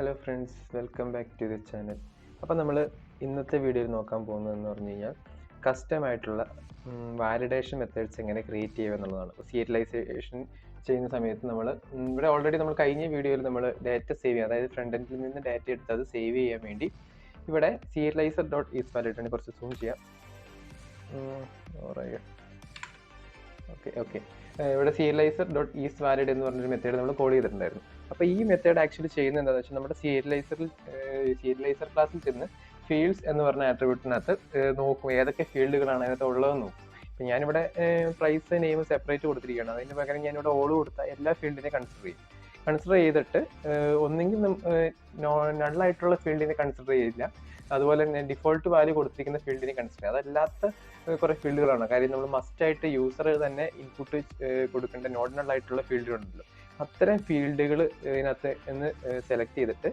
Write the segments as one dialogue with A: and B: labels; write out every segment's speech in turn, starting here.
A: Hello friends, welcome back to the channel. അപ്പോൾ നമ്മൾ ഇന്നത്തെ വീഡിയോയിൽ നോക്കാൻ പോകുന്നതെന്ന് പറഞ്ഞു കഴിഞ്ഞാൽ കസ്റ്റം ആയിട്ടുള്ള വാലിഡേഷൻ മെത്തേഡ്സ് എങ്ങനെ ക്രിയേറ്റ് ചെയ്യുക എന്നുള്ളതാണ്. സീരിയലൈസേഷൻ ചെയ്യുന്ന സമയത്ത് ഇവിടെ ഓൾറെഡി നമ്മൾ കഴിഞ്ഞ വീഡിയോയിൽ നമ്മൾ ഡാറ്റ സേവ് ചെയ്യുക, അതായത് ഫ്രണ്ട് എൻഡിൽ നിന്ന് ഡാറ്റ എടുത്ത് അത് സേവ് ചെയ്യാൻ വേണ്ടി ഇവിടെ സീരിയലൈസർ ഡോട്ട് ഈസ് വാലിഡ് ആണ്. കുറച്ച് സൂം ചെയ്യാം. ഓക്കെ ഇവിടെ സീരിയലൈസർ ഡോട്ട് ഈസ് വാലിഡ് എന്ന് പറഞ്ഞൊരു മെത്തേഡ് നമ്മൾ കോൾ ചെയ്തിട്ടുണ്ടായിരുന്നു. അപ്പോൾ ഈ മെത്തേഡ് ആക്ച്വലി ചെയ്യുന്നത് എന്താണെന്ന് വെച്ചാൽ നമ്മുടെ സീരിയലൈസർ ക്ലാസ്സിൽ ചെന്ന് ഫീൽഡ്സ് എന്ന് പറഞ്ഞ ആട്രിബ്യൂട്ടിനകത്ത് നോക്കും ഏതൊക്കെ ഫീൽഡുകളാണ് അതിനകത്ത് ഉള്ളതെന്ന് നോക്കും. ഇപ്പം ഞാനിവിടെ പ്രൈസ് നെയിം സെപ്പറേറ്റ് കൊടുത്തിരിക്കുകയാണ്. അതിന് പകരം ഞാനിവിടെ ഓൾ കൊടുത്ത എല്ലാ ഫീൽഡിനെ കൺസിഡർ ചെയ്തിട്ട് ഒന്നെങ്കിൽ നള്ളായിട്ടുള്ള ഫീൽഡിനെ കൺസിഡർ ചെയ്യില്ല, അതുപോലെ തന്നെ ഡിഫോൾട്ട് വാല്യൂ കൊടുത്തിരിക്കുന്ന ഫീൽഡിനെ കൺസിഡർ ചെയ്യുക. അതല്ലാത്ത കുറേ ഫീൽഡുകളാണ്. കാര്യം നമ്മൾ മസ്റ്റായിട്ട് യൂസർ തന്നെ ഇൻപുട്ട് കൊടുക്കേണ്ട നോട്ട് നൾ ആയിട്ടുള്ള ഫീൽഡുകളുണ്ടല്ലോ, അത്തരം ഫീൽഡുകൾ ഇതിനകത്ത് എന്ന് സെലക്ട് ചെയ്തിട്ട്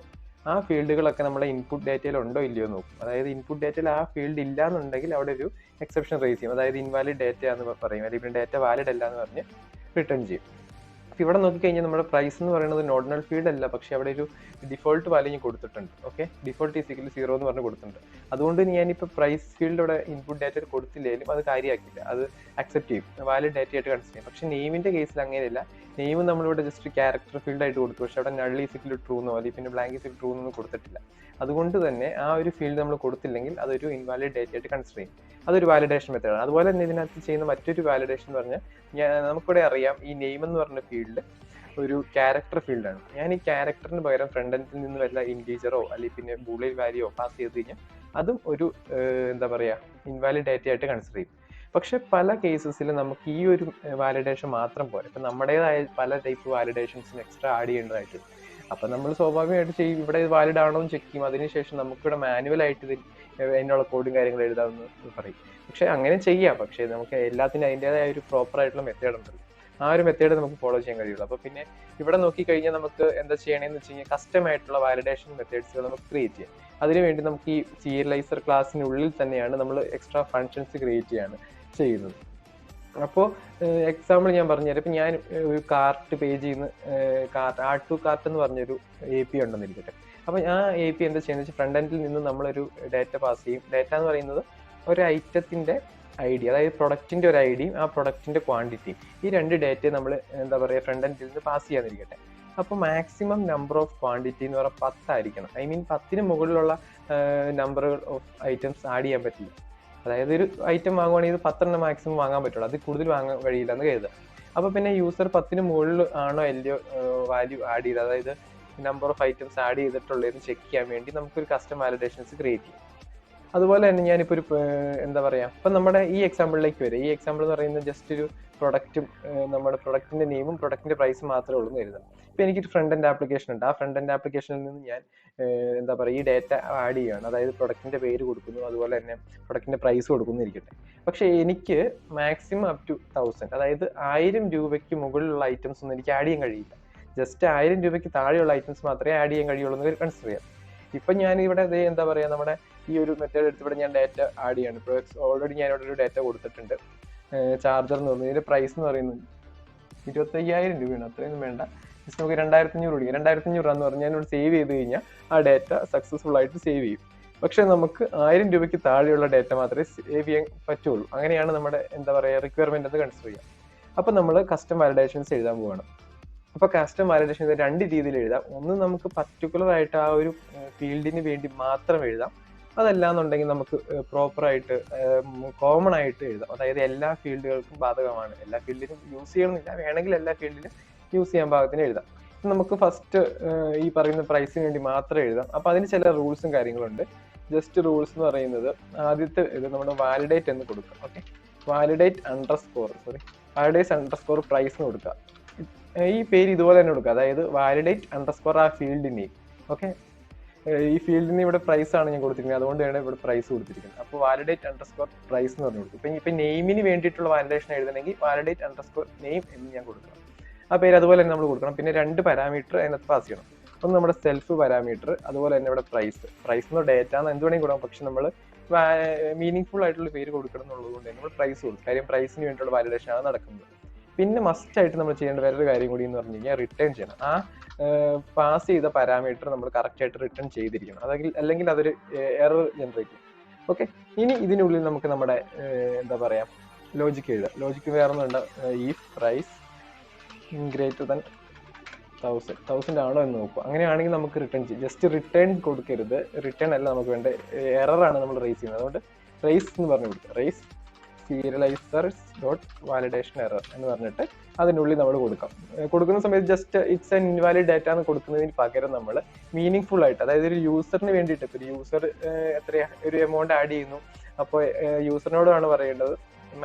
A: ആ ഫീൽഡുകളൊക്കെ നമ്മുടെ ഇൻപുട്ട് ഡാറ്റയിൽ ഉണ്ടോ ഇല്ലയോ നോക്കും. അതായത് ഇൻപുട്ട് ഡാറ്റയിൽ ആ ഫീൽഡ് ഇല്ല എന്നുണ്ടെങ്കിൽ അവിടെ ഒരു എക്സെപ്ഷൻ റേസ് ചെയ്യും, അതായത് ഇൻവാലിഡ് ഡാറ്റ എന്ന് പറയും, അല്ലെങ്കിൽ ഡാറ്റ വാലിഡ് അല്ല എന്ന് പറഞ്ഞ് റിട്ടേൺ ചെയ്യും. ഇവിടെ നോക്കിക്കഴിഞ്ഞാൽ നമ്മുടെ പ്രൈസ് എന്ന് പറയുന്നത് നോർമൽ ഫീൽഡ് അല്ല, പക്ഷെ അവിടെ ഒരു ഡിഫോൾട്ട് വാല്യൂ കൊടുത്തിട്ടുണ്ട്. ഓക്കെ, ഡിഫോൾട്ട് ഈസിക്കൽ 0 എന്ന് പറഞ്ഞ് കൊടുത്തിട്ടുണ്ട്. അതുകൊണ്ട് ഞാനിപ്പോൾ പ്രൈസ് ഫീൽഡിലൂടെ ഇൻപുട്ട് ഡാറ്റ കൊടുത്തില്ലെങ്കിലും അത് കാര്യമാക്കില്ല, അത് അക്സെപ്റ്റ് ചെയ്യും, വാലിഡ് ഡാറ്റ ആയിട്ട് കൺസിഡർ ചെയ്യും. പക്ഷെ നെയിമിന്റെ കേസിൽ അങ്ങനെയല്ല. നെയിം നമ്മളിവിടെ ജസ്റ്റ് ക്യാരക്ടർ ഫീൽഡ് ആയിട്ട് കൊടുത്തു, പക്ഷെ അവിടെ നൾ ഈസിക്കൽ ട്രൂ എന്നോ അല്ലെങ്കിൽ പിന്നെ ബ്ലാങ്ക് ഈസിക്കൽ ട്രൂ എന്നൊന്നും കൊടുത്തിട്ടില്ല. അതുകൊണ്ട് തന്നെ ആ ഒരു ഫീൽഡ് നമ്മൾ കൊടുത്തില്ലെങ്കിൽ അതൊരു ഇൻവാലിഡ് ഡാറ്റ ആയിട്ട് കൺസിഡർ ചെയ്യും. അതൊരു വാലിഡേഷൻ മെത്തേഡാണ്. അതുപോലെ തന്നെ ഇതിനകത്ത് ചെയ്യുന്ന മറ്റൊരു വാലിഡേഷൻ എന്ന് പറഞ്ഞാൽ നമുക്കിവിടെ അറിയാം ഈ നെയിം എന്ന് പറഞ്ഞ ഫീൽഡ് ഒരു ക്യാരക്ടർ ഫീൽഡാണ്. ഞാൻ ഈ ക്യാരക്ടറിന് പകരം ഫ്രണ്ട് എൻഡിൽ നിന്ന് വല്ല ഇൻറ്റീജറോ അല്ലെങ്കിൽ പിന്നെ ബൂളിയൻ വാല്യൂയോ പാസ് ചെയ്ത് കഴിഞ്ഞാൽ അതും ഒരു എന്താ പറയുക ഇൻവാലിഡ് ഡാറ്റ ആയിട്ട് കൺസിഡർ ചെയ്യും. പക്ഷെ പല കേസസിൽ നമുക്ക് ഈ ഒരു വാലിഡേഷൻ മാത്രം പോരാ. ഇപ്പം നമ്മുടേതായ പല ടൈപ്പ് വാലിഡേഷൻസിന് എക്സ്ട്രാ ആഡ് ചെയ്യേണ്ടതായിട്ടുണ്ട്. അപ്പം നമ്മൾ സ്വാഭാവികമായിട്ട് ചെയ്യും, ഇവിടെ വാലിഡ് ആണോ എന്ന് ചെക്ക് ചെയ്യും. അതിനുശേഷം നമുക്കിവിടെ മാനുവലായിട്ട് അതിനുള്ള കോഡും കാര്യങ്ങളും എഴുതാമെന്ന് പറയും. പക്ഷെ അങ്ങനെ ചെയ്യാം, പക്ഷേ നമുക്ക് എല്ലാത്തിനും അതിൻ്റെതായ ഒരു പ്രോപ്പർ ആയിട്ടുള്ള മെത്തേഡ് ഉണ്ടല്ലോ, ആ ഒരു മെത്തേഡ് നമുക്ക് ഫോളോ ചെയ്യാൻ കഴിയുള്ളൂ. അപ്പോൾ പിന്നെ ഇവിടെ നോക്കിക്കഴിഞ്ഞാൽ നമുക്ക് എന്താ ചെയ്യണമെന്ന് വെച്ച് കഴിഞ്ഞാൽ കസ്റ്റം ആയിട്ടുള്ള വാലിഡേഷൻ മെത്തേഡ്സുകൾ നമുക്ക് ക്രിയേറ്റ് ചെയ്യാം. അതിനുവേണ്ടി നമുക്ക് ഈ സീരിയലൈസർ ക്ലാസ്സിനുള്ളിൽ തന്നെയാണ് നമ്മൾ എക്സ്ട്രാ ഫങ്ഷൻസ് ക്രിയേറ്റ് ചെയ്യുന്നത്. അപ്പോൾ എക്സാമ്പിൾ ഞാൻ പറഞ്ഞുതരാം. ഇപ്പം ഞാൻ ഒരു കാർട്ട് പേജിൽ നിന്ന് ആഡ് ടു കാർട്ട് എന്ന് പറഞ്ഞൊരു API ഉണ്ടെന്നിരിക്കട്ടെ. അപ്പോൾ ആ API എന്താ ചെയ്യുന്നത് വെച്ചാൽ ഫ്രണ്ട് എൻഡിൽ നിന്ന് നമ്മളൊരു ഡാറ്റ പാസ് ചെയ്യും. ഡാറ്റ എന്ന് പറയുന്നത് ഒരു ഐറ്റത്തിൻ്റെ ID, അതായത് പ്രൊഡക്റ്റിൻ്റെ ഒരു ID യും ആ പ്രൊഡക്റ്റിൻ്റെ ക്വാണ്ടിറ്റിയും, ഈ രണ്ട് ഡാറ്റയും നമ്മൾ എന്താ പറയുക ഫ്രണ്ട് എൻഡിൽ നിന്ന് പാസ് ചെയ്യാതിരിക്കട്ടെ. അപ്പോൾ മാക്സിമം നമ്പർ ഓഫ് ക്വാണ്ടിറ്റി എന്ന് പറഞ്ഞാൽ 10 ആയിരിക്കണം. ഐ മീൻ 10ന് മുകളിലുള്ള നമ്പർ ഓഫ് ഐറ്റംസ് ആഡ് ചെയ്യാൻ പറ്റില്ല. അതായത് ഒരു ഐറ്റം വാങ്ങുവാണെങ്കിൽ 10 മാക്സിമം വാങ്ങാൻ പറ്റുള്ളൂ, അതിൽ കൂടുതൽ വാങ്ങാൻ കഴിയില്ല എന്ന് കരുതുക. അപ്പോൾ പിന്നെ യൂസർ 10ന് മുകളിൽ ആണോ അല്ലയോ വാല്യൂ ആഡ് ചെയ്ത്, അതായത് നമ്പർ ഓഫ് ഐറ്റംസ് ആഡ് ചെയ്തിട്ടുള്ളതെന്ന് ചെക്ക് ചെയ്യാൻ വേണ്ടി നമുക്കൊരു കസ്റ്റം വാലിഡേഷൻസ് ക്രിയേറ്റ് ചെയ്യും. അതുപോലെ തന്നെ ഞാനിപ്പോൾ ഒരു എന്താ പറയുക, ഇപ്പം നമ്മുടെ ഈ എക്സാമ്പിളിലേക്ക് വരും. ഈ എക്സാമ്പിൾ എന്ന് പറയുന്നത് ജസ്റ്റ് ഒരു പ്രൊഡക്റ്റും നമ്മുടെ പ്രൊഡക്റ്റിൻ്റെ നെയിമും പ്രൊഡക്റ്റിൻ്റെ പ്രൈസും മാത്രമേ ഉള്ളൂ എന്ന് കരുതാം. ഇപ്പം എനിക്കൊരു ഫ്രണ്ട് എൻഡ് ആപ്ലിക്കേഷൻ ഉണ്ട്. ആ ഫ്രണ്ട് എൻഡ് ആപ്ലിക്കേഷനിൽ നിന്ന് ഞാൻ എന്താ പറയുക ഈ ഡാറ്റ ആഡ് ചെയ്യുകയാണ്, അതായത് പ്രൊഡക്റ്റിൻ്റെ പേര് കൊടുക്കുന്നു, അതുപോലെ തന്നെ പ്രൊഡക്റ്റിൻ്റെ പ്രൈസ് കൊടുക്കുന്നു ഇരിക്കട്ടെ. പക്ഷേ എനിക്ക് മാക്സിമം അപ് ടു 1000, അതായത് 1000 രൂപയ്ക്ക് മുകളിലുള്ള ഐറ്റംസ് ഒന്നും എനിക്ക് ആഡ് ചെയ്യാൻ കഴിയില്ല. ജസ്റ്റ് 1000 രൂപയ്ക്ക് താഴെയുള്ള ഐറ്റംസ് മാത്രമേ ആഡ് ചെയ്യാൻ കഴിയുള്ളൂ എന്ന് കൺസിഡർ ചെയ്യാം. ഇപ്പം ഞാൻ ഇവിടെ എന്താ പറയുക നമ്മുടെ ഈ ഒരു മെത്തേഡ് എടുത്ത് ഇവിടെ ഞാൻ ഡാറ്റ ആഡ് ചെയ്യാണ്. ഇപ്പോൾ ഓൾറെഡി ഞാൻ ഇവിടെ ഒരു ഡാറ്റ കൊടുത്തിട്ടുണ്ട്. ചാർജർ എന്ന് പറഞ്ഞു, ഇതിൻ്റെ പ്രൈസ് എന്ന് പറയുന്നത് 25,000 രൂപയാണ്. അത്രയൊന്നും വേണ്ട, ജസ്റ്റ് നമുക്ക് 2500 കൊടുക്കുക. 2500 എന്ന് പറഞ്ഞാൽ ഞാനിവിടെ സേവ് ചെയ്ത് കഴിഞ്ഞാൽ ആ ഡാറ്റ സക്സസ്ഫുൾ ആയിട്ട് സേവ് ചെയ്യും. പക്ഷെ നമുക്ക് 1000 രൂപയ്ക്ക് താഴെയുള്ള ഡാറ്റ മാത്രമേ സേവ് ചെയ്യാൻ പറ്റുള്ളൂ. അങ്ങനെയാണ് നമ്മുടെ എന്താ പറയുക റിക്വയർമെൻ്റ് എന്ന് കൺസിഡർ ചെയ്യുക. അപ്പോൾ നമ്മൾ കസ്റ്റം വാലിഡേഷൻസ് എഴുതാൻ പോവുകയാണ്. അപ്പോൾ കസ്റ്റം വാലിഡേഷൻ രണ്ട് രീതിയിൽ എഴുതാം. ഒന്ന് നമുക്ക് പർട്ടിക്കുലർ ആയിട്ട് ആ ഒരു ഫീൽഡിന് വേണ്ടി മാത്രം എഴുതാം. അതല്ലാന്നുണ്ടെങ്കിൽ നമുക്ക് പ്രോപ്പറായിട്ട് കോമൺ ആയിട്ട് എഴുതാം, അതായത് എല്ലാ ഫീൽഡുകൾക്കും ബാധകമാണ്. എല്ലാ ഫീൽഡിലും യൂസ് ചെയ്യണമെന്നില്ല, വേണമെങ്കിൽ എല്ലാ ഫീൽഡിലും യൂസ് ചെയ്യാൻ പാകത്തിന് എഴുതാം. നമുക്ക് ഫസ്റ്റ് ഈ പറയുന്ന പ്രൈസിന് വേണ്ടി മാത്രം എഴുതാം. അപ്പോൾ അതിന് ചില റൂൾസും കാര്യങ്ങളുണ്ട്. ജസ്റ്റ് റൂൾസ് എന്ന് പറയുന്നത് ആദ്യത്തെ ഇത് നമ്മുടെ വാലിഡേറ്റ് എന്ന് കൊടുക്കുക. ഓക്കെ, വാലിഡേറ്റ് അണ്ടർസ്കോർ പ്രൈസ് എന്ന് കൊടുക്കുക. ഈ പേര് ഇതുപോലെ തന്നെ കൊടുക്കുക, അതായത് വാലിഡേറ്റ് അണ്ടർസ്കോർ ആ ഫീൽഡ് നെയിം. ഓക്കെ, ഈ ഫീൽഡിന് ഇവിടെ പ്രൈസ് ആണ് ഞാൻ കൊടുത്തിരിക്കുന്നത്, അതുകൊണ്ടാണ് ഇവിടെ പ്രൈസ് കൊടുത്തിരിക്കുന്നത്. അപ്പോൾ വാലിഡേറ്റ് അണ്ടർസ്കോർ പ്രൈസ് എന്ന് പറഞ്ഞു കൊടുക്കും. ഇപ്പം നെയിമിന് വേണ്ടിയിട്ടുള്ള വാലിഡേഷൻ എഴുതണമെങ്കിൽ വാലിഡേറ്റ് അണ്ടർസ്കോർ നെയിം എന്ന് ഞാൻ കൊടുക്കണം. ആ പേര് അതുപോലെ തന്നെ നമ്മൾ കൊടുക്കണം. പിന്നെ 2 പാരാമീറ്റർ അതിനകത്ത് പാസ് ചെയ്യണം. ഒന്ന് നമ്മുടെ സെൽഫ് പാരാമീറ്റർ, അതുപോലെ തന്നെ ഇവിടെ പ്രൈസ് എന്നോ ഡേറ്റ എന്ന് എന്ത് വേണമെങ്കിൽ കൊടുക്കാം. പക്ഷെ നമ്മൾ മീനിങ് ഫുൾ ആയിട്ടുള്ള പേര് കൊടുക്കണം എന്നുള്ളത് കൊണ്ട് നമ്മൾ പ്രൈസ് കൊടുക്കും. കാര്യം പ്രൈസിന് വേണ്ടിയിട്ടുള്ള വാലിഡേഷൻ ആണ് നടക്കുന്നത്. പിന്നെ മസ്റ്റായിട്ട് നമ്മൾ ചെയ്യേണ്ട വേറൊരു കാര്യം കൂടി എന്ന് പറഞ്ഞു കഴിഞ്ഞാൽ റിട്ടേൺ ചെയ്യണം. ആ പാസ് ചെയ്ത പാരാമീറ്റർ നമ്മൾ കറക്റ്റായിട്ട് റിട്ടേൺ ചെയ്തിരിക്കണം, അല്ലെങ്കിൽ അതൊരു എറർ ജനറേറ്റ് ചെയ്യും. ഓക്കെ, ഇനി ഇതിനുള്ളിൽ നമുക്ക് നമ്മുടെ എന്താ പറയുക ലോജിക്ക് എഴുതാം. ലോജിക്ക് വേറെ ഒന്നുണ്ട്, ഈഫ് പ്രൈസ് ഗ്രേറ്റർ ദാൻ 1000 ആണോ എന്ന് നോക്കുക. അങ്ങനെയാണെങ്കിൽ നമുക്ക് റിട്ടേൺ ചെയ്യും. ജസ്റ്റ് റിട്ടേൺ കൊടുക്കരുത്, റിട്ടേൺ അല്ല നമുക്ക് വേണ്ട, എററാണ് നമ്മൾ റേസ് ചെയ്യുന്നത്. അതുകൊണ്ട് റേസ് എന്ന് പറഞ്ഞു കൊടുക്കുക, raise serializers dot validation error എന്ന് പറഞ്ഞിട്ട് അതിനുള്ളിൽ നമ്മൾ കൊടുക്കുന്ന സമയത്ത് just it's an invalid data എന്ന് കൊടുക്കുന്നതിന് പകരം നമ്മൾ മീനിങ് ഫുൾ ആയിട്ട്, അതായത് ഒരു യൂസറിന് വേണ്ടിയിട്ട്, ഇപ്പോൾ ഒരു യൂസർ ഒരു എമൗണ്ട് ആഡ് ചെയ്യുന്നു, അപ്പോൾ യൂസറിനോടാണ് പറയേണ്ടത്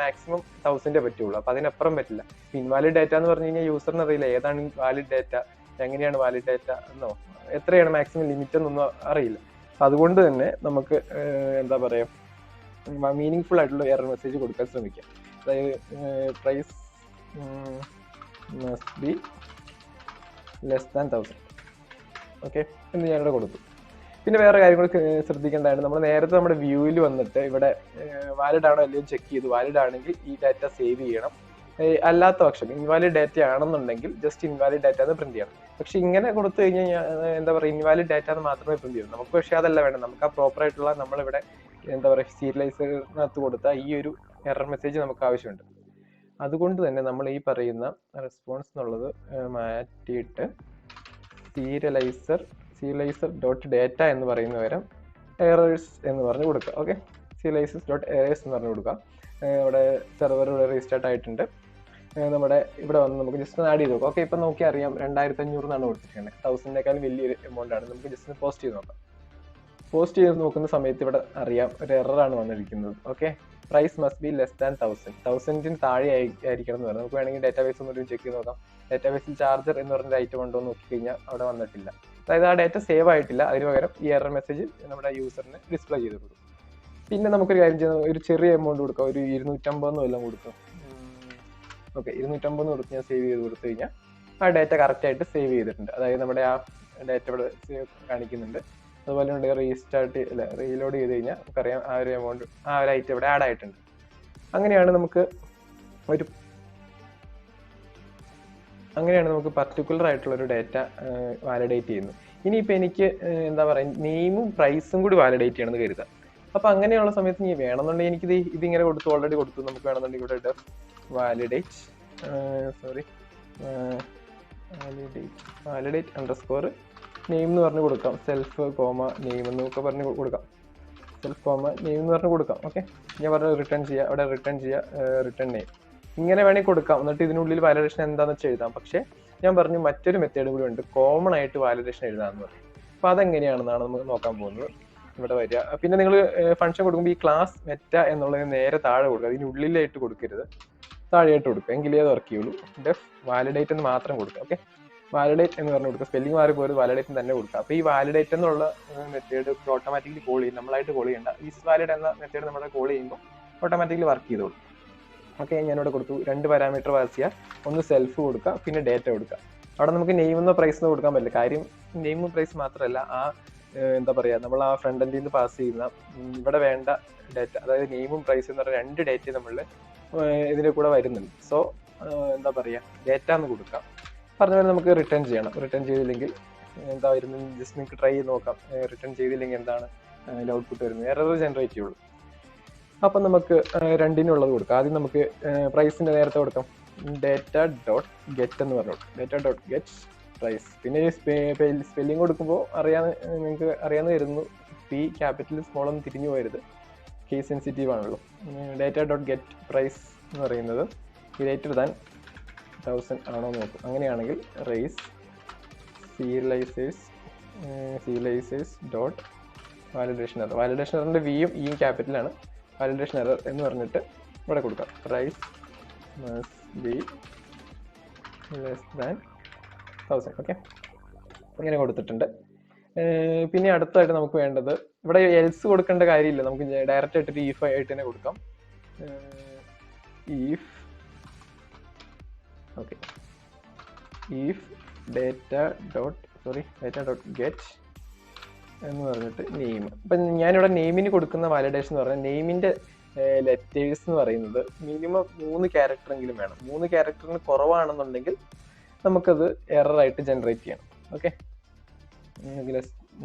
A: മാക്സിമം 1000 പറ്റുള്ളൂ, അപ്പോൾ അതിനപ്പുറം പറ്റില്ല. ഇൻവാലിഡ് ഡാറ്റ എന്ന് പറഞ്ഞു കഴിഞ്ഞാൽ യൂസറിന് അറിയില്ല ഏതാണ് വാലിഡ് ഡാറ്റ, എങ്ങനെയാണ് വാലിഡ് ഡാറ്റ എന്നോ എത്രയാണ് മാക്സിമം ലിമിറ്റ് എന്നൊന്നും അറിയില്ല. അതുകൊണ്ട് തന്നെ നമുക്ക് എന്താ പറയുക മീനിങ് ഫുൾ ആയിട്ടുള്ള എറർ മെസ്സേജ് കൊടുക്കാൻ ശ്രമിക്കാം. അതായത് price must be less than 1000. Okay എന്ന് ഞാനിവിടെ കൊടുത്തു. പിന്നെ വേറെ കാര്യങ്ങൾ ശ്രദ്ധിക്കേണ്ടതാണ്, നമ്മൾ നേരത്തെ നമ്മുടെ വ്യൂവിൽ വന്നിട്ട് ഇവിടെ വാലിഡ് ആണോ അല്ലയോ ചെക്ക് ചെയ്തു. വാലിഡ് ആണെങ്കിൽ ഈ ഡാറ്റ സേവ് ചെയ്യണം, അല്ലാത്ത പക്ഷം ഇൻവാലിഡ് ഡാറ്റ ആണെന്നുണ്ടെങ്കിൽ ജസ്റ്റ് ഇൻവാലിഡ് ഡാറ്റ എന്ന് പ്രിന്റ് ചെയ്യണം. പക്ഷെ ഇങ്ങനെ കൊടുത്തു കഴിഞ്ഞാൽ എന്താ പറയുക ഇൻവാലിഡ് ഡാറ്റ എന്ന് മാത്രമേ പ്രിന്റ് ചെയ്യൂ. നമുക്ക് പക്ഷേ അതല്ല വേണം, നമുക്ക് ആ പ്രോപ്പർ ആയിട്ടുള്ള നമ്മളിവിടെ എന്താ പറയുക സീരിയലൈസറിനകത്ത് കൊടുത്ത ഈ ഒരു എറർ മെസ്സേജ് നമുക്ക് ആവശ്യമുണ്ട്. അതുകൊണ്ട് തന്നെ നമ്മൾ ഈ പറയുന്ന റെസ്പോൺസ് എന്നുള്ളത് മാറ്റിയിട്ട് serializer ഡോട്ട് ഡേറ്റ എന്ന് പറയുന്ന പകരം എറേഴ്സ് എന്ന് പറഞ്ഞ് കൊടുക്കുക. ഓക്കെ, serializers ഡോട്ട് എറേഴ്സ് എന്ന് പറഞ്ഞു കൊടുക്കുക. ഇവിടെ സെർവർ ഇവിടെ റീസ്റ്റാർട്ട് ആയിട്ടുണ്ട്. നമ്മുടെ ഇവിടെ വന്ന് നമുക്ക് ജസ്റ്റ് ആഡ് ചെയ്ത് നോക്കാം. ഓക്കെ, ഇപ്പം നോക്കി അറിയാം 2500 എന്നാണ് കൊടുത്തിരിക്കുന്നത്. 1000-നേക്കാളും വലിയൊരു എമൗണ്ട് ആണ്. നമുക്ക് ജസ്റ്റ് പോസ്റ്റ് ചെയ്ത് നോക്കാം. പോസ്റ്റ് ചെയ്ത് നോക്കുന്ന സമയത്ത് ഇവിടെ അറിയാം ഒരു എററാണ് വന്നിരിക്കുന്നത്. Okay, price must be less than 1000 താഴെ ആയിരിക്കണം എന്ന് പറഞ്ഞാൽ നമുക്ക് വേണമെങ്കിൽ ഡാറ്റാബേസ് ഒന്നും ചെക്ക് ചെയ്ത് നോക്കാം. ഡാറ്റാബേസിൽ ചാർജർ എന്ന് പറഞ്ഞൊരു ഐറ്റം ഉണ്ടോ എന്ന് നോക്കിക്കഴിഞ്ഞാൽ അവിടെ വന്നിട്ടില്ല. അതായത് ആ ഡാറ്റ സേവ് ആയിട്ടില്ല. അതിന് പകരം ഈ എറർ മെസ്സേജ് നമ്മുടെ യൂസറിന് ഡിസ്പ്ലേ ചെയ്ത് കൊടുക്കും. പിന്നെ നമുക്കൊരു കാര്യം ചെയ്യാം, ഒരു ചെറിയ എമൗണ്ട് കൊടുക്കാം, ഒരു 250 എല്ലാം കൊടുക്കും. ഓക്കെ, 250 കൊടുത്ത് ഞാൻ സേവ് ചെയ്ത് കൊടുത്തു കഴിഞ്ഞാൽ ആ ഡാറ്റ കറക്റ്റായിട്ട് സേവ് ചെയ്തിട്ടുണ്ട്. അതായത് നമ്മുടെ ആ ഡാറ്റ ഇവിടെ കാണിക്കുന്നുണ്ട്. അതുപോലെ ഉണ്ട് റീലോഡ് ചെയ്ത് കഴിഞ്ഞാൽ നമുക്കറിയാം ആ ഒരു എമൗണ്ട്, ആ ഒരു ഐറ്റം ഇവിടെ ആഡ് ആയിട്ടുണ്ട്. അങ്ങനെയാണ് നമുക്ക് പർട്ടിക്കുലർ ആയിട്ടുള്ള ഒരു ഡാറ്റ വാലിഡേറ്റ് ചെയ്യുന്നത്. ഇനിയിപ്പോൾ എനിക്ക് എന്താ പറയുക നെയിമും പ്രൈസും കൂടി വാലിഡേറ്റ് ചെയ്യണമെന്ന് കരുതാം. അപ്പോൾ അങ്ങനെയുള്ള സമയത്ത് ഇനി വേണമെന്നുണ്ടെങ്കിൽ എനിക്കിത് ഇതിങ്ങനെ ഓൾറെഡി കൊടുത്തു. നമുക്ക് വേണമെന്നുണ്ടെങ്കിൽ ഇവിടെ വാലിഡേറ്റ് അണ്ടർസ്കോർ നെയിം എന്ന് പറഞ്ഞ് കൊടുക്കാം. സെൽഫ് കോമ നെയിം എന്നൊക്കെ പറഞ്ഞ് കൊടുക്കാം. സെൽഫ് കോമ നെയിം എന്ന് പറഞ്ഞ് കൊടുക്കാം. ഓക്കെ, ഞാൻ പറഞ്ഞത് റിട്ടേൺ ചെയ്യുക, അവിടെ റിട്ടേൺ ചെയ്യുക റിട്ടേൺ നെയിം, ഇങ്ങനെ വേണമെങ്കിൽ കൊടുക്കാം. എന്നിട്ട് ഇതിനുള്ളിൽ വാലിഡേഷൻ എന്താണെന്ന് വെച്ചാൽ എഴുതാം. പക്ഷേ ഞാൻ പറഞ്ഞു മറ്റൊരു മെത്തേഡ് കൂടി ഉണ്ട്, കോമൺ ആയിട്ട് വാലിഡേഷൻ എഴുതാമെന്ന് പറയും. അപ്പോൾ അതെങ്ങനെയാണെന്നാണ് നമുക്ക് നോക്കാൻ പോകുന്നത്. ഇവിടെ വരിക, പിന്നെ നിങ്ങൾ ഫംഗ്ഷൻ കൊടുക്കുമ്പോൾ ഈ ക്ലാസ് മെറ്റ എന്നുള്ളത് നേരെ താഴെ കൊടുക്കുക, അതിനുള്ളിലായിട്ട് കൊടുക്കരുത്, താഴെയായിട്ട് കൊടുക്കുക, എങ്കിലേ അത് വർക്ക് ചെയ്യുള്ളൂ. ഡെഫ് വാലിഡേറ്റ് എന്ന് മാത്രം കൊടുക്കുക. ഓക്കെ, വാലിഡേറ്റ് എന്ന് പറഞ്ഞു കൊടുക്കുക, സ്പെല്ലിംഗ് മാറി പോയത് വാലിഡേറ്റ് തന്നെ കൊടുക്കുക. അപ്പോൾ ഈ വാലിഡേറ്റ് എന്നുള്ള മെത്തേഡ് ഓട്ടോമാറ്റിക്കലി കോൾ ചെയ്യും, നമ്മളായിട്ട് കോൾ ചെയ്യേണ്ട. ഈസ് വാലിഡ് എന്ന മെത്തേഡ് നമ്മൾ കോൾ ചെയ്യുമ്പോൾ ഓട്ടോമാറ്റിക്കലി വർക്ക് ചെയ്തോളൂ. ഓക്കെ, ഞാനിവിടെ കൊടുത്തു 2 പാരാമീറ്റർ പാസ് ചെയ്യുക, ഒന്ന് സെൽഫ് കൊടുക്കുക, പിന്നെ ഡേറ്റ കൊടുക്കുക. അവിടെ നമുക്ക് നെയിം എന്നോ പ്രൈസ് എന്നോ കൊടുക്കാൻ പറ്റില്ല. കാര്യം നെയിമും പ്രൈസ് മാത്രമല്ല, ആ എന്താ പറയുക നമ്മൾ ആ ഫ്രണ്ട് എൻഡിൽ നിന്ന് പാസ് ചെയ്യുന്ന ഇവിടെ വേണ്ട ഡേറ്റ, അതായത് നെയിമും പ്രൈസ് എന്ന് പറയുന്ന 2 ഡേറ്റ നമ്മൾ ഇതിൻ്റെ കൂടെ വരുന്നുണ്ട്. സോ എന്താ പറയുക ഡേറ്റ എന്ന് കൊടുക്കാം. പറഞ്ഞ പോലെ നമുക്ക് റിട്ടേൺ ചെയ്യണം. റിട്ടേൺ ചെയ്തില്ലെങ്കിൽ എന്താ വരുന്നത് ജസ്റ്റ് നിങ്ങൾക്ക് ട്രൈ ചെയ്ത് നോക്കാം. റിട്ടേൺ ചെയ്തില്ലെങ്കിൽ എന്താണ് ഔട്ട്പുട്ട് വരുന്നത്, എറർ ജനറേറ്റ് ചെയ്യുള്ളൂ. അപ്പം നമുക്ക് 2-നുള്ളത് കൊടുക്കാം. ആദ്യം നമുക്ക് പ്രൈസിൻ്റെ നേരത്തെ കൊടുക്കാം, ഡേറ്റ ഡോട്ട് ഗെറ്റ് എന്ന് പറഞ്ഞു കൊടുക്കും. Data dot get price. പിന്നെ സ്പെല്ലിംഗ് കൊടുക്കുമ്പോൾ നിങ്ങൾക്ക് അറിയാമെന്ന് വരുന്നു, പി ക്യാപിറ്റൽ സ്മോൾ ഒന്നും തിരിഞ്ഞു പോയരുത്, കേസ് സെൻസിറ്റീവ് ആണല്ലോ. ഡേറ്റ ഡോട്ട് ഗെറ്റ് പ്രൈസ് എന്ന് പറയുന്നത് ഗ്രേറ്റർ ദാൻ 1000 ആണോ നോക്കും. അങ്ങനെയാണെങ്കിൽ raise serializers dot validation error. Validation എററിൻ്റെ വിയും ഇയും ക്യാപിറ്റലാണ്. വാലിഡേഷൻ എറർ എന്ന് പറഞ്ഞിട്ട് ഇവിടെ കൊടുക്കാം, price must be less than 1000. Okay, ഇങ്ങനെ കൊടുത്തിട്ടുണ്ട്. പിന്നെ അടുത്തായിട്ട് നമുക്ക് വേണ്ടത് ഇവിടെ എൽസ് കൊടുക്കേണ്ട കാര്യമില്ല, നമുക്ക് ഡയറക്റ്റ് ആയിട്ട് ഈഫ് ആയിട്ട് തന്നെ കൊടുക്കാം. If okay, if data dot get എന്ന് പറഞ്ഞിട്ട് നെയിം. അപ്പം ഞാനിവിടെ നെയിമിന് കൊടുക്കുന്ന വാലിഡേഷൻ എന്ന് പറഞ്ഞാൽ നെയിമിൻ്റെ ലെറ്റേഴ്സ് എന്ന് പറയുന്നത് മിനിമം 3 ക്യാരക്ടറെങ്കിലും വേണം. 3 ക്യാരക്ടറിന് കുറവാണെന്നുണ്ടെങ്കിൽ നമുക്കത് എററായിട്ട് ജനറേറ്റ് ചെയ്യണം. ഓക്കെ,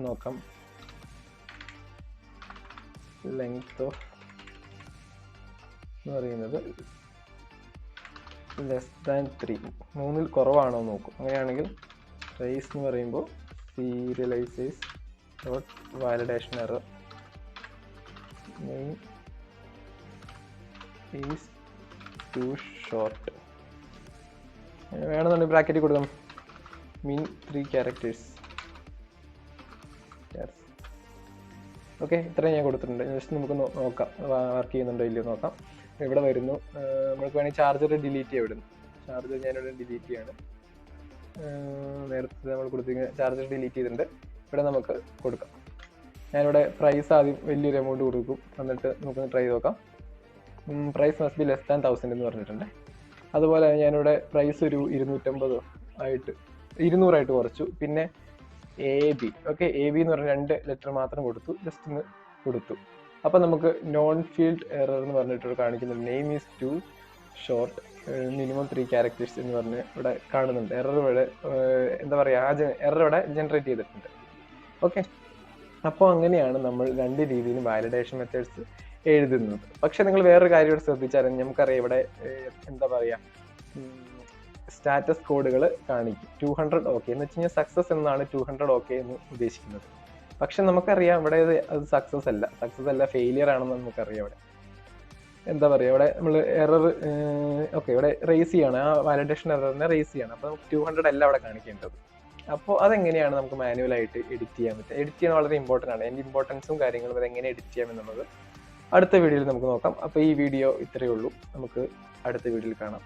A: നോക്കാം. ലെങ്ത് ഓഫ് എന്ന് പറയുന്നത് <3 3-ൽ കുറവാണോ നോക്കും. അങ്ങനെയാണെങ്കിൽ റേസ് എന്ന് പറയുമ്പോൾ serializers dot validation error name is too short. വേണമെന്നുണ്ടെങ്കിൽ ബ്രാക്കറ്റിൽ കൊടുക്കാം മീൻ 3 ക്യാരക്ടേഴ്സ്. ഓക്കെ, ഇത്രയും ഞാൻ കൊടുത്തിട്ടുണ്ട്. ജസ്റ്റ് നമുക്ക് നോക്കാം വർക്ക് ചെയ്യുന്നുണ്ടോ ഇല്ലയോ നോക്കാം. ഇവിടെ വരുന്നു, നമുക്ക് വേണമെങ്കിൽ ചാർജർ ഡിലീറ്റ് ചെയ്യാം. ഇവിടുന്ന് ചാർജർ ഞാനിവിടെ ഡിലീറ്റ് ചെയ്യാണ്. നേരത്തെ നമ്മൾ കൊടുത്തിരിക്കുന്ന ചാർജർ ഡിലീറ്റ് ചെയ്തിട്ടുണ്ട്. ഇവിടെ നമുക്ക് കൊടുക്കാം. ഞാനിവിടെ പ്രൈസ് ആദ്യം വലിയൊരു എമൗണ്ട് കൊടുക്കും, എന്നിട്ട് നമുക്കൊന്ന് ട്രൈ നോക്കാം. Price must be less than 1000 എന്ന് പറഞ്ഞിട്ടുണ്ട്. അതുപോലെ ഞാനിവിടെ പ്രൈസ് ഒരു 250 ആയിട്ട് 200 കുറച്ചു. പിന്നെ AB, ഓക്കെ, AB എന്ന് പറഞ്ഞ 2 ലെറ്റർ മാത്രം കൊടുത്തു, ജസ്റ്റ് ഒന്ന് കൊടുത്തു. അപ്പം നമുക്ക് നോൺ ഫീൽഡ് എറർ എന്ന് പറഞ്ഞിട്ട് കാണിക്കുന്നുണ്ട്. Name is too short, minimum 3 characters എന്ന് പറഞ്ഞ് ഇവിടെ കാണുന്നുണ്ട്. എറർ ഇവിടെ എന്താ പറയുക, എറർ ഇവിടെ ജനറേറ്റ് ചെയ്തിട്ടുണ്ട്. ഓക്കെ, അപ്പോൾ അങ്ങനെയാണ് നമ്മൾ 2 രീതിയിലും വാലിഡേഷൻ മെത്തേഡ്സ് എഴുതുന്നത്. പക്ഷെ നിങ്ങൾ വേറൊരു കാര്യം ഇവിടെ ശ്രദ്ധിച്ചാലും നമുക്കറിയാം ഇവിടെ എന്താ പറയുക, സ്റ്റാറ്റസ് കോഡുകൾ കാണിക്കും 200 ഓക്കെ എന്ന് വെച്ച് കഴിഞ്ഞാൽ സക്സസ് എന്നാണ് 200 ഓക്കെ എന്ന് ഉദ്ദേശിക്കുന്നത്. പക്ഷെ നമുക്കറിയാം ഇവിടെ അത് സക്സസ് അല്ല ഫെയിലിയർ ആണെന്ന് നമുക്കറിയാം. ഇവിടെ എന്താ പറയുക, ഇവിടെ നമ്മൾ എറർ ഓക്കെ ഇവിടെ റേസ് ചെയ്യണം, ആ വാലിഡേഷൻ എററിനെ റേസ് ചെയ്യണം. അപ്പോൾ നമുക്ക് 200 അല്ല അവിടെ കാണിക്കേണ്ടത്. അപ്പോൾ അതെങ്ങനെയാണ് നമുക്ക് മാനുവലായിട്ട് എഡിറ്റ് ചെയ്യാൻ പറ്റുക? എഡിറ്റ് ചെയ്യാൻ വളരെ ഇമ്പോർട്ടൻ്റ് ആണ്. അതിൻ്റെ ഇമ്പോർട്ടൻസും കാര്യങ്ങളും അതെങ്ങനെ എഡിറ്റ് ചെയ്യാം എന്നുള്ളത് അടുത്ത വീഡിയോയിൽ നമുക്ക് നോക്കാം. അപ്പോൾ ഈ വീഡിയോ ഇത്രയേ ഉള്ളൂ, നമുക്ക് അടുത്ത വീഡിയോയിൽ കാണാം.